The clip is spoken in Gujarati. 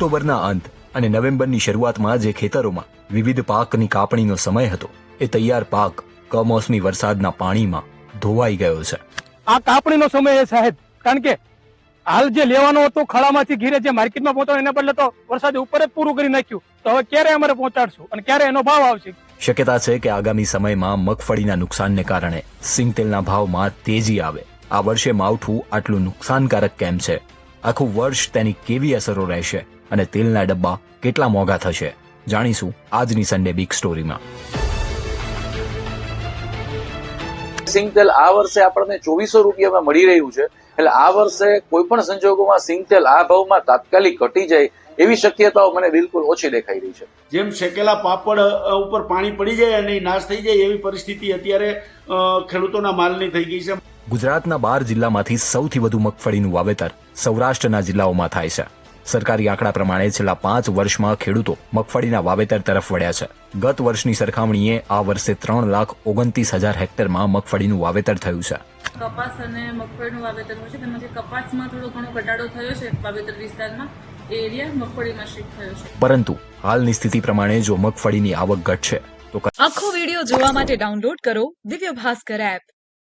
ઓક્ટોબરના અંત અને નવેમ્બરની શરૂઆતમાં જે ખેતરોમાં વિવિધ પાકની કાપણીનો સમય હતો, એ તૈયાર પાક કમોસમી વરસાદના પાણીમાં ધોવાઈ ગયો છે. આ કાપણીનો સમય છે સાહેબ, કારણ કે હાલ જે લેવાનો હતો ખળામાંથી ઘીરે જે માર્કેટમાં પહોંચાડો એના બદલે તો વરસાદે ઉપર જ પૂરું કરી નાખ્યું. તો હવે ક્યારે અમારે પહોંચાડશું અને ક્યારે એનો ભાવ આવશે? શક્યતા છે કે આગામી સમયમાં મગફળીના નુકસાનને કારણે સિંગતેલના ભાવમાં તેજી આવે. આ વર્ષે માવઠું આટલું નુકસાનકારક કેમ છે? આખું વર્ષ તેની કેવી અસરો રહેશે અને તેલના ડબ્બા કેટલા મોંઘા થશે? જાણીશું આજની સન્ડે બિગ સ્ટોરીમાં. સિંગતેલ આ વર્ષે આપણને 2400 રૂપિયામાં મળી રહ્યું છે, એટલે આ વર્ષે કોઈ પણ સંજોગોમાં સિંગતેલ આ ભાવમાં તાત્કાલિક ઘટી જાય એવી શક્યતાઓ મને બિલકુલ ઓછી દેખાઈ રહી છે. જેમ શેકેલા પાપડ ઉપર પાણી પડી જાય અને નાશ થઈ જાય એવી પરિસ્થિતિ અત્યારે ખેડૂતોના માલની થઈ ગઈ છે. ગુજરાતના 12 જિલ્લામાંથી સૌથી વધુ મગફળીનું વાવેતર સૌરાષ્ટ્રના જિલ્લાઓમાં થાય છે. સરકારી આંકડા પ્રમાણે છેલ્લા 5 વર્ષમાં ખેડૂતો મગફળીના વાવેતર તરફ વળ્યા છે. ગત વર્ષની સરખામણીએ આ વર્ષે 3,29,000 હેક્ટરમાં મગફળીનું વાવેતર થયું છે. કપાસ અને મગફળીનું વાવેતર હોય છે, તેમાંથી કપાસમાં થોડો ઘણો ઘટાડો થયો છે વાવેતર વિસ્તારમાં, એ એરિયા મગફળીમાં શિફ્ટ થયો છે. પરંતુ હાલની સ્થિતિ પ્રમાણે જો મગફળીની આવક ઘટશે તો આખો વિડિયો જોવા માટે ડાઉનલોડ કરો દિવ્ય ભાસ્કર એપ.